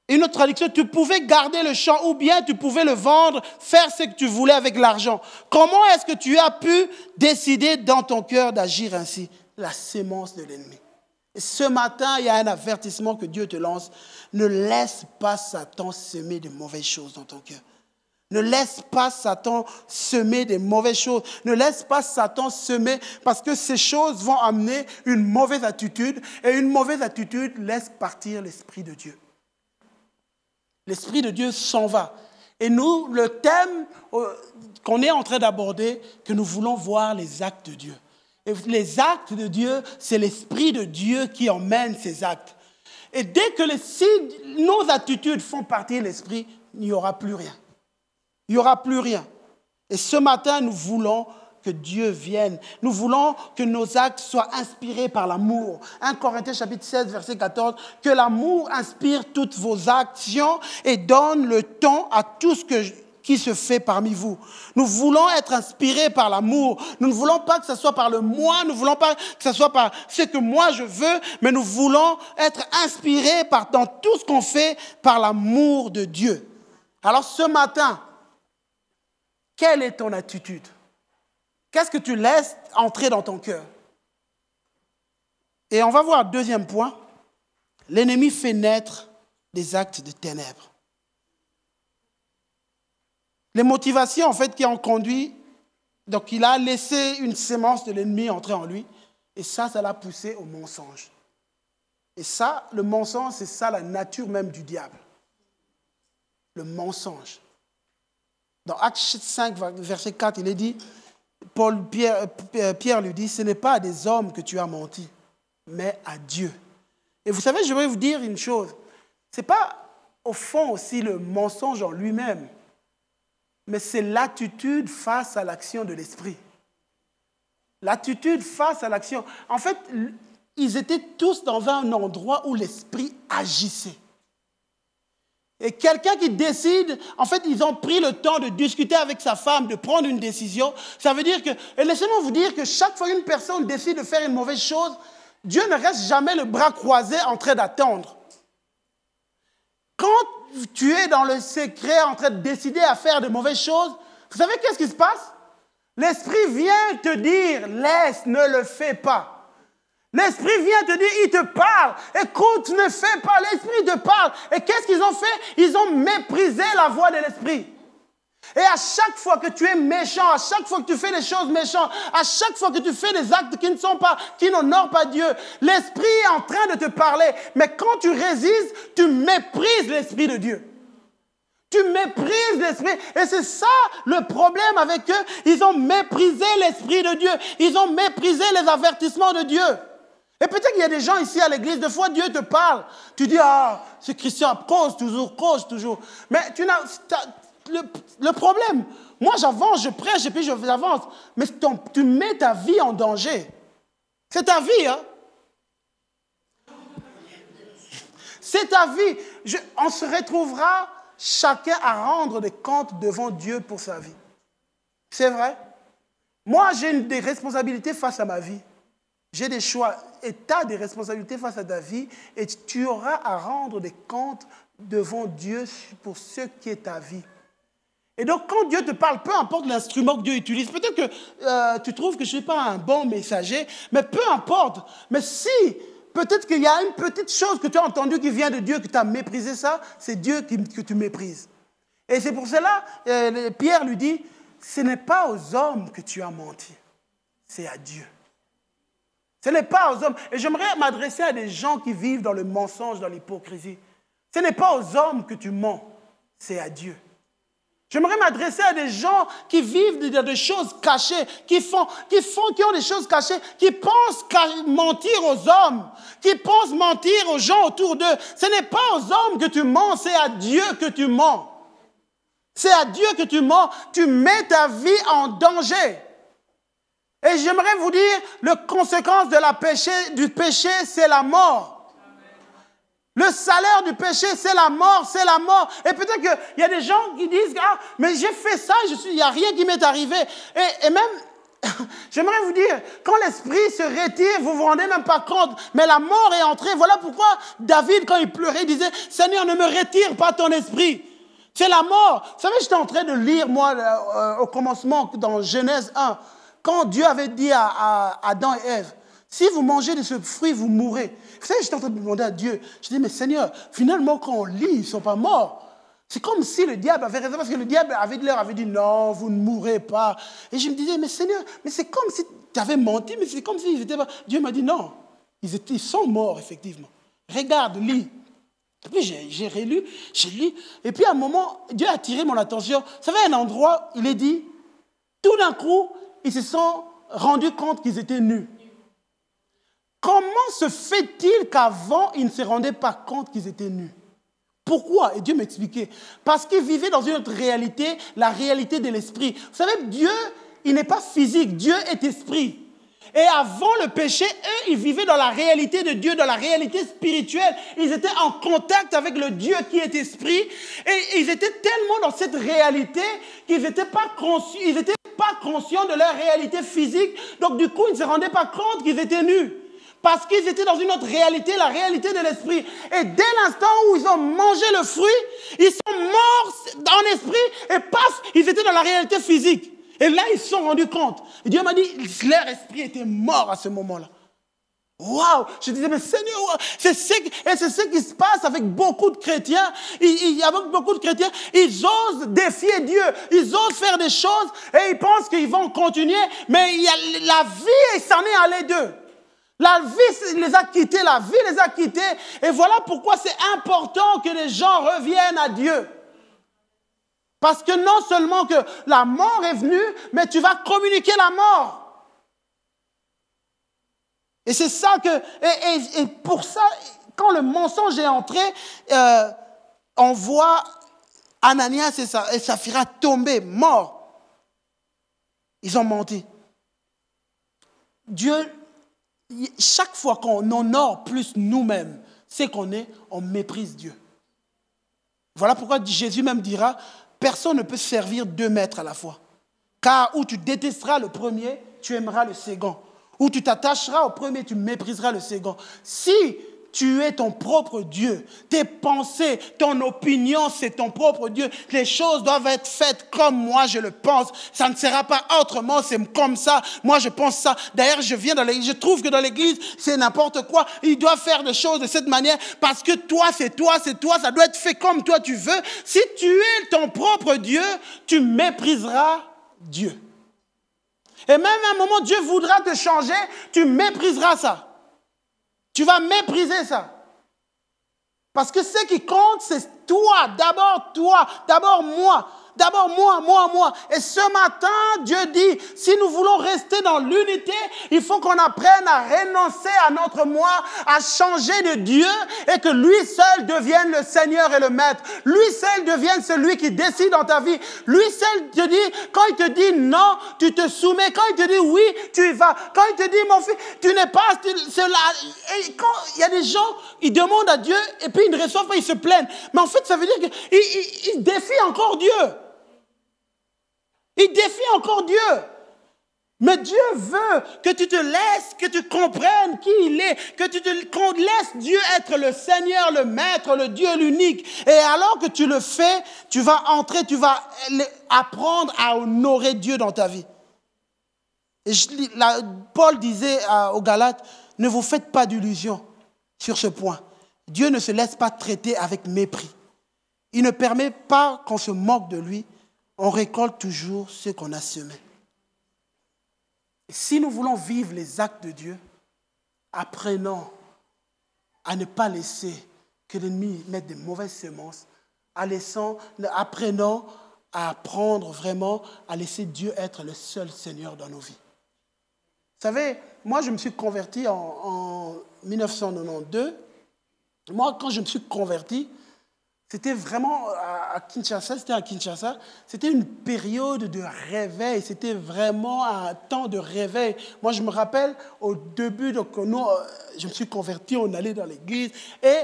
Une autre traduction, tu pouvais garder le champ ou bien tu pouvais le vendre, faire ce que tu voulais avec l'argent. Comment est-ce que tu as pu décider dans ton cœur d'agir ainsi? La sémence de l'ennemi. Et ce matin, il y a un avertissement que Dieu te lance. Ne laisse pas Satan semer de mauvaises choses dans ton cœur. Ne laisse pas Satan semer des mauvaises choses. Ne laisse pas Satan semer parce que ces choses vont amener une mauvaise attitude. Et une mauvaise attitude laisse partir l'Esprit de Dieu. L'Esprit de Dieu s'en va. Et nous, le thème qu'on est en train d'aborder, que nous voulons voir les actes de Dieu. Et les actes de Dieu, c'est l'Esprit de Dieu qui emmène ces actes. Et dès que si nos attitudes font partie de l'Esprit, il n'y aura plus rien. Il n'y aura plus rien. Et ce matin, nous voulons que Dieu vienne. Nous voulons que nos actes soient inspirés par l'amour. 1 Corinthiens chapitre 16, verset 14. Que l'amour inspire toutes vos actions et donne le ton à tout ce qui se fait parmi vous. Nous voulons être inspirés par l'amour. Nous ne voulons pas que ce soit par le moi. Nous ne voulons pas que ce soit par ce que moi je veux. Mais nous voulons être inspirés dans tout ce qu'on fait par l'amour de Dieu. Alors ce matin, quelle est ton attitude? Qu'est-ce que tu laisses entrer dans ton cœur? Et on va voir deuxième point. L'ennemi fait naître des actes de ténèbres. Les motivations, en fait, qui ont conduit, donc il a laissé une sémence de l'ennemi entrer en lui, et ça l'a poussé au mensonge. Et ça, le mensonge, c'est ça la nature même du diable. Le mensonge. Dans Actes 5, verset 4, il est dit, Pierre lui dit, ce n'est pas à des hommes que tu as menti, mais à Dieu. Et vous savez, je vais vous dire une chose. Ce n'est pas au fond aussi le mensonge en lui-même, mais c'est l'attitude face à l'action de l'esprit. L'attitude face à l'action. En fait, ils étaient tous dans un endroit où l'esprit agissait. Et quelqu'un qui décide, en fait, ils ont pris le temps de discuter avec sa femme, de prendre une décision. Ça veut dire que, et laissez-moi vous dire que chaque fois qu'une personne décide de faire une mauvaise chose, Dieu ne reste jamais le bras croisé en train d'attendre. Quand tu es dans le secret en train de décider à faire de mauvaises choses, vous savez qu'est-ce qui se passe? L'esprit vient te dire, laisse, ne le fais pas. L'Esprit vient te dire, il te parle. Écoute, ne fais pas. L'Esprit te parle. Et qu'est-ce qu'ils ont fait? Ils ont méprisé la voix de l'Esprit. Et à chaque fois que tu es méchant, à chaque fois que tu fais des choses méchantes, à chaque fois que tu fais des actes qui n'honorent pas Dieu, l'Esprit est en train de te parler. Mais quand tu résistes, tu méprises l'Esprit de Dieu. Tu méprises l'Esprit. Et c'est ça le problème avec eux. Ils ont méprisé l'Esprit de Dieu. Ils ont méprisé les avertissements de Dieu. Et peut-être qu'il y a des gens ici à l'église, des fois Dieu te parle. Tu dis, ce Christian cause toujours. Mais le problème, moi j'avance, je prêche et puis j'avance. Mais tu mets ta vie en danger. C'est ta vie, hein. C'est ta vie. On se retrouvera chacun à rendre des comptes devant Dieu pour sa vie. C'est vrai. Moi, j'ai des responsabilités face à ma vie. J'ai des choix et tu as des responsabilités face à ta vie et tu auras à rendre des comptes devant Dieu pour ce qui est ta vie. Et donc, quand Dieu te parle, peu importe l'instrument que Dieu utilise, peut-être que tu trouves que je ne suis pas un bon messager, mais peu importe. Mais si, peut-être qu'il y a une petite chose que tu as entendue qui vient de Dieu, que tu as méprisé ça, c'est Dieu que tu méprises. Et c'est pour cela, Pierre lui dit, ce n'est pas aux hommes que tu as menti, c'est à Dieu. Ce n'est pas aux hommes. Et j'aimerais m'adresser à des gens qui vivent dans le mensonge, dans l'hypocrisie. Ce n'est pas aux hommes que tu mens, c'est à Dieu. J'aimerais m'adresser à des gens qui vivent dans des choses cachées, qui ont des choses cachées, qui pensent mentir aux hommes, qui pensent mentir aux gens autour d'eux. Ce n'est pas aux hommes que tu mens, c'est à Dieu que tu mens. C'est à Dieu que tu mens. Tu mets ta vie en danger. Et j'aimerais vous dire, la conséquence du péché, c'est la mort. Le salaire du péché, c'est la mort, c'est la mort. Et peut-être qu'il y a des gens qui disent, ah, mais j'ai fait ça, il n'y a rien qui m'est arrivé. Et même, j'aimerais vous dire, quand l'esprit se retire, vous ne vous rendez même pas compte, mais la mort est entrée. Voilà pourquoi David, quand il pleurait, il disait, Seigneur, ne me retire pas ton esprit. C'est la mort. Vous savez, j'étais en train de lire, moi, au commencement, dans Genèse 1, quand Dieu avait dit à Adam et Ève, si vous mangez de ce fruit, vous mourrez. Vous savez, j'étais en train de demander à Dieu. Je dis, mais Seigneur, finalement, quand on lit, ils ne sont pas morts. C'est comme si le diable avait raison, parce que le diable avait dit, non, vous ne mourrez pas. Et je me disais, mais Seigneur, mais c'est comme si tu avais menti, mais c'est comme s'ils étaient pas... Dieu m'a dit, non, ils sont morts, effectivement. Regarde, lis. Et puis j'ai relu, j'ai lu. Et puis à un moment, Dieu a attiré mon attention. Vous savez, à un endroit, il est dit, tout d'un coup, ils se sont rendus compte qu'ils étaient nus. Comment se fait-il qu'avant, ils ne se rendaient pas compte qu'ils étaient nus? Pourquoi? Et Dieu m'expliquait. Parce qu'ils vivaient dans une autre réalité, la réalité de l'esprit. Vous savez, Dieu, il n'est pas physique, Dieu est esprit. Et avant le péché, eux, ils vivaient dans la réalité de Dieu, dans la réalité spirituelle. Ils étaient en contact avec le Dieu qui est esprit. Et ils étaient tellement dans cette réalité qu'ils n'étaient pas conscients de leur réalité physique. Donc du coup, ils ne se rendaient pas compte qu'ils étaient nus. Parce qu'ils étaient dans une autre réalité, la réalité de l'esprit. Et dès l'instant où ils ont mangé le fruit, ils sont morts en esprit et paf, ils étaient dans la réalité physique. Et là, ils se sont rendus compte. Et Dieu m'a dit, leur esprit était mort à ce moment-là. Waouh! Je disais, mais Seigneur, c'est ce qui se passe avec beaucoup de chrétiens. Avec beaucoup de chrétiens, ils osent défier Dieu. Ils osent faire des choses et ils pensent qu'ils vont continuer. Mais la vie, s'en est allée d'eux. La vie les a quittés, la vie les a quittés. Et voilà pourquoi c'est important que les gens reviennent à Dieu. Parce que non seulement que la mort est venue, mais tu vas communiquer la mort. Et c'est ça que... Et pour ça, quand le mensonge est entré, on voit Ananias et Saphira tomber, morts. Ils ont menti. Dieu... Chaque fois qu'on honore plus nous-mêmes, c'est on méprise Dieu. Voilà pourquoi Jésus même dira, personne ne peut servir 2 maîtres à la fois. Car où tu détesteras le premier, tu aimeras le second. Où tu t'attacheras au premier, tu mépriseras le second. Si tu es ton propre Dieu, tes pensées, ton opinion, c'est ton propre Dieu. Les choses doivent être faites comme moi je le pense. Ça ne sera pas autrement, c'est comme ça. Moi je pense ça. D'ailleurs, je trouve que dans l'église, c'est n'importe quoi. Ils doivent faire des choses de cette manière parce que toi, c'est toi, ça doit être fait comme toi tu veux. Si tu es ton propre Dieu, tu mépriseras Dieu. Et même à un moment, Dieu voudra te changer, tu mépriseras ça. Tu vas mépriser ça. Parce que ce qui compte, c'est toi, d'abord moi. D'abord moi. Et ce matin, Dieu dit, si nous voulons rester dans l'unité, il faut qu'on apprenne à renoncer à notre moi, à changer de Dieu et que lui seul devienne le Seigneur et le Maître. Lui seul devienne celui qui décide dans ta vie. Lui seul te dit, quand il te dit non, tu te soumets. Quand il te dit oui, tu y vas. Quand il te dit mon fils, tu n'es pas... Et quand il y a des gens, ils demandent à Dieu et puis ils ne reçoivent pas, ils se plaignent. Mais en fait, ça veut dire qu'ils défient encore Dieu. Il défie encore Dieu. Mais Dieu veut que tu te laisses, que tu comprennes qui il est, qu'on laisse Dieu être le Seigneur, le Maître, le Dieu l'unique. Et alors que tu le fais, tu vas entrer, tu vas apprendre à honorer Dieu dans ta vie. Et Paul disait aux Galates, ne vous faites pas d'illusions sur ce point. Dieu ne se laisse pas traiter avec mépris. Il ne permet pas qu'on se moque de lui. On récolte toujours ce qu'on a semé. Si nous voulons vivre les actes de Dieu, apprenons à ne pas laisser que l'ennemi mette des mauvaises semences. Apprenons à apprendre vraiment à laisser Dieu être le seul Seigneur dans nos vies. Vous savez, moi je me suis converti en 1992. Moi, quand je me suis converti, c'était vraiment à Kinshasa, c'était une période de réveil, c'était vraiment un temps de réveil. Moi, je me rappelle, au début, donc, nous, je me suis converti, on allait dans l'église, et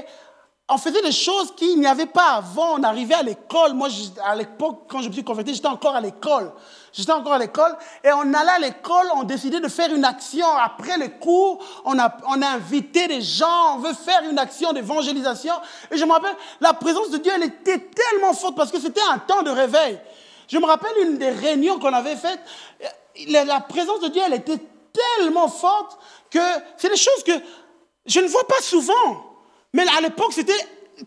on faisait des choses qu'il n'y avait pas avant. On arrivait à l'école. Moi, à l'époque, quand je me suis converti, j'étais encore à l'école. Et on allait à l'école, on décidait de faire une action. Après les cours, on a invité des gens, on veut faire une action d'évangélisation. Et je me rappelle, la présence de Dieu, elle était tellement forte parce que c'était un temps de réveil. Je me rappelle une des réunions qu'on avait faites, la présence de Dieu, elle était tellement forte que c'est des choses que je ne vois pas souvent. Mais à l'époque, c'était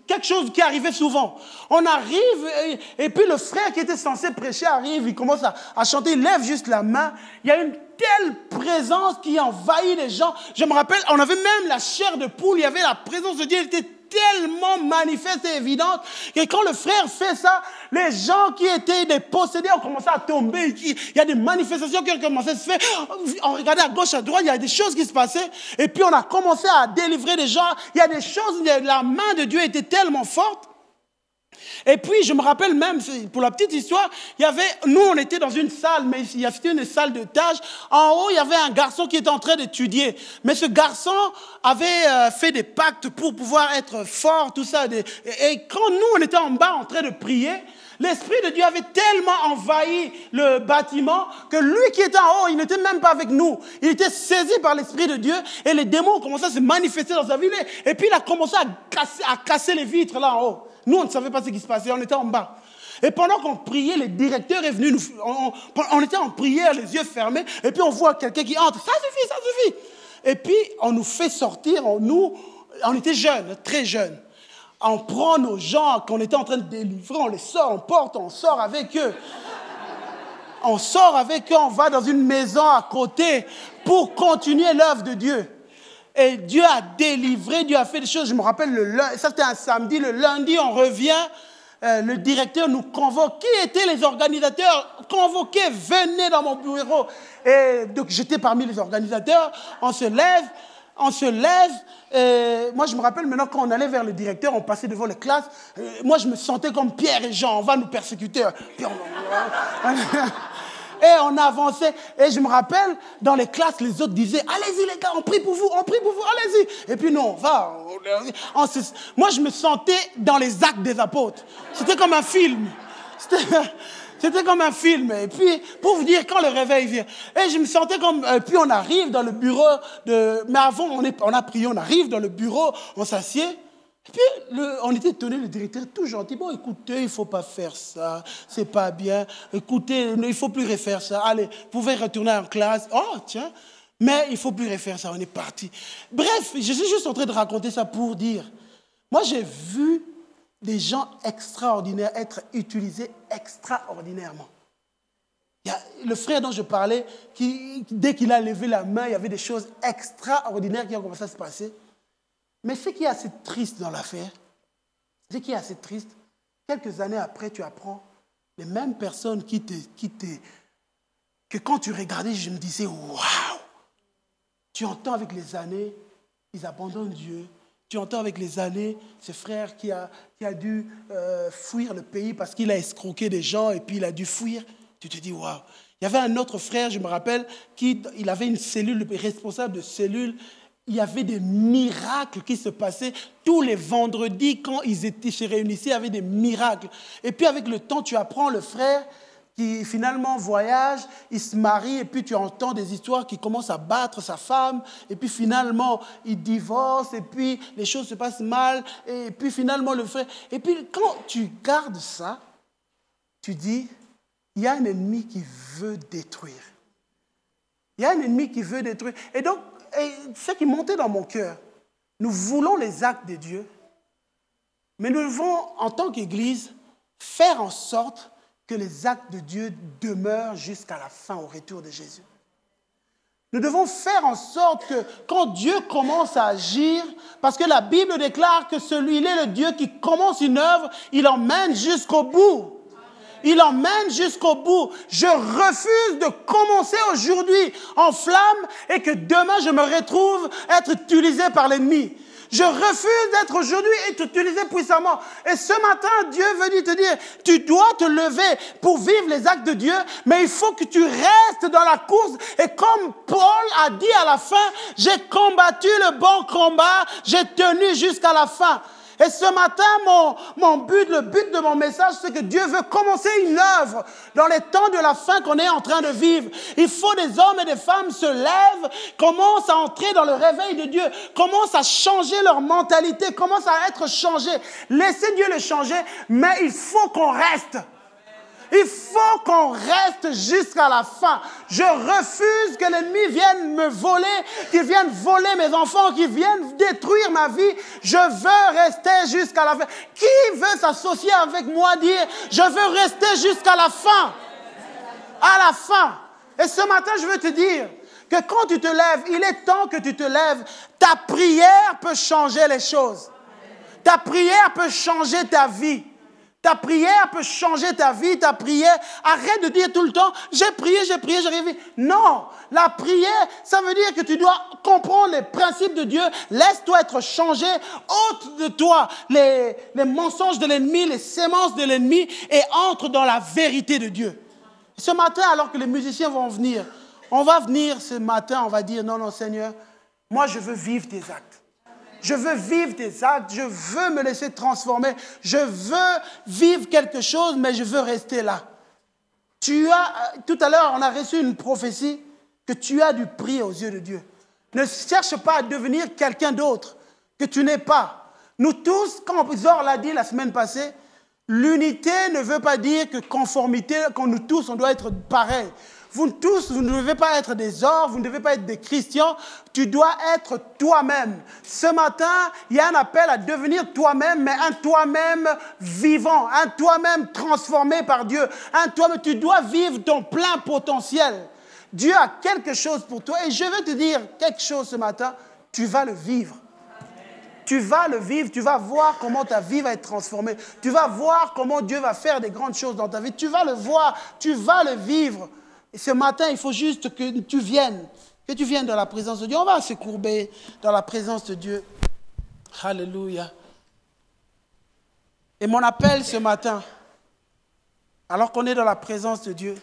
quelque chose qui arrivait souvent. On arrive, et puis le frère qui était censé prêcher arrive, il commence à chanter, il lève juste la main. Il y a une telle présence qui envahit les gens. Je me rappelle, on avait même la chair de poule, il y avait la présence de Dieu, elle était tellement manifeste et évidente que quand le frère fait ça, les gens qui étaient des possédés ont commencé à tomber. Il y a des manifestations qui ont commencé à se faire. On regardait à gauche, à droite, il y a des choses qui se passaient. Et puis on a commencé à délivrer des gens. Il y a des choses, la main de Dieu était tellement forte. Et puis, je me rappelle même, pour la petite histoire, nous, on était dans une salle, mais il y avait une salle de tâches. En haut, il y avait un garçon qui était en train d'étudier. Mais ce garçon avait fait des pactes pour pouvoir être fort, tout ça. Et quand nous, on était en bas en train de prier, l'Esprit de Dieu avait tellement envahi le bâtiment que lui qui était en haut, il n'était même pas avec nous. Il était saisi par l'Esprit de Dieu et les démons ont commencé à se manifester dans sa vie. Et puis, il a commencé à casser les vitres là en haut. Nous, on ne savait pas ce qui se passait, on était en bas. Et pendant qu'on priait, le directeur est venu, on était en prière, les yeux fermés, et puis on voit quelqu'un qui entre, ça suffit. Et puis, on nous fait sortir, on était jeunes, très jeunes. On prend nos gens qu'on était en train de délivrer, on les sort, on porte, on sort avec eux. On sort avec eux, on va dans une maison à côté pour continuer l'œuvre de Dieu. Et Dieu a délivré, Dieu a fait des choses. Je me rappelle, ça c'était un samedi, le lundi, on revient, le directeur nous convoque. Qui étaient les organisateurs convoqués? Venez dans mon bureau. Et donc j'étais parmi les organisateurs, on se lève. Et moi, je me rappelle maintenant, quand on allait vers le directeur, on passait devant les classes. Moi, je me sentais comme Pierre et Jean, on va nous persécuter. Et on avançait. Et je me rappelle, dans les classes, les autres disaient, allez-y les gars, on prie pour vous, allez-y. Et puis nous, on va. Moi, je me sentais dans les actes des apôtres. C'était comme un film. C'était comme un film. Et puis, pour vous dire, quand le réveil vient, et je me sentais comme... puis on arrive dans le bureau mais avant, on a prié, on arrive dans le bureau, on s'assied. Et puis, on était étonnés, le directeur est tout gentil. Bon, écoutez, il ne faut pas faire ça, c'est pas bien. Écoutez, il ne faut plus refaire ça. Allez, vous pouvez retourner en classe. Oh, tiens, mais il ne faut plus refaire ça, on est parti. Bref, je suis juste en train de raconter ça pour dire, moi j'ai vu des gens extraordinaires être utilisés extraordinairement. Il y a le frère dont je parlais, dès qu'il a levé la main, il y avait des choses extraordinaires qui ont commencé à se passer. Mais ce qui est assez triste dans l'affaire, quelques années après, tu apprends les mêmes personnes que quand tu regardais, je me disais, waouh! Tu entends avec les années, ils abandonnent Dieu. Tu entends avec les années, ce frère qui a dû fuir le pays parce qu'il a escroqué des gens et puis il a dû fuir. Tu te dis, waouh! Il y avait un autre frère, je me rappelle, il avait une cellule, le responsable de cellule. Il y avait des miracles qui se passaient. Tous les vendredis, quand ils se réunissaient, il y avait des miracles. Et puis avec le temps, tu apprends, le frère, qui finalement voyage, il se marie, et puis tu entends des histoires qui commencent à battre sa femme, et puis finalement il divorce, et puis les choses se passent mal, et puis finalement le frère... Et puis quand tu gardes ça, tu dis, il y a un ennemi qui veut détruire. Il y a un ennemi qui veut détruire. Et donc, ce qui montait dans mon cœur, nous voulons les actes de Dieu, mais nous devons, en tant qu'Église, faire en sorte que les actes de Dieu demeurent jusqu'à la fin, au retour de Jésus. Nous devons faire en sorte que quand Dieu commence à agir, parce que la Bible déclare que celui-là est le Dieu qui commence une œuvre, il emmène jusqu'au bout. Il emmène jusqu'au bout. Je refuse de commencer aujourd'hui en flamme et que demain je me retrouve être utilisé par l'ennemi. Je refuse d'être aujourd'hui utilisé puissamment. Et ce matin, Dieu veut te dire, tu dois te lever pour vivre les actes de Dieu, mais il faut que tu restes dans la course. Et comme Paul a dit à la fin, j'ai combattu le bon combat, j'ai tenu jusqu'à la fin. Et ce matin, le but de mon message, c'est que Dieu veut commencer une œuvre dans les temps de la fin qu'on est en train de vivre. Il faut des hommes et des femmes se lèvent, commencent à entrer dans le réveil de Dieu, commencent à changer leur mentalité, commencent à être changés. Laissez Dieu le changer, mais il faut qu'on reste. Il faut qu'on reste jusqu'à la fin. Je refuse que l'ennemi vienne me voler, qu'il vienne voler mes enfants, qu'il vienne détruire ma vie. Je veux rester jusqu'à la fin. Qui veut s'associer avec moi, dire, je veux rester jusqu'à la fin? À la fin. Et ce matin, je veux te dire que quand tu te lèves, il est temps que tu te lèves. Ta prière peut changer les choses. Ta prière peut changer ta vie. Ta prière peut changer ta vie, ta prière. Arrête de dire tout le temps, j'ai prié, j'arrive. Non, la prière, ça veut dire que tu dois comprendre les principes de Dieu. Laisse-toi être changé. Ôte de toi les mensonges de l'ennemi, les sémences de l'ennemi et entre dans la vérité de Dieu. Ce matin, alors que les musiciens vont venir, on va venir ce matin, on va dire, non, Seigneur, moi je veux vivre tes actes. Je veux vivre tes actes, je veux me laisser transformer, je veux vivre quelque chose, mais je veux rester là. Tout à l'heure, on a reçu une prophétie que tu as du prix aux yeux de Dieu. Ne cherche pas à devenir quelqu'un d'autre que tu n'es pas. Nous tous, comme Zor l'a dit la semaine passée, l'unité ne veut pas dire que conformité, quand nous tous, on doit être pareils. Vous tous, vous ne devez pas être des orques, vous ne devez pas être des chrétiens, tu dois être toi-même. Ce matin, il y a un appel à devenir toi-même, mais un toi-même vivant, un toi-même transformé par Dieu, un toi-même, tu dois vivre ton plein potentiel. Dieu a quelque chose pour toi et je veux te dire quelque chose ce matin, tu vas le vivre. Tu vas le vivre, tu vas voir comment ta vie va être transformée, tu vas voir comment Dieu va faire des grandes choses dans ta vie, tu vas le voir, tu vas le vivre. Et ce matin, il faut juste que tu viennes dans la présence de Dieu. On va se courber dans la présence de Dieu. Alléluia. Et mon appel ce matin, alors qu'on est dans la présence de Dieu,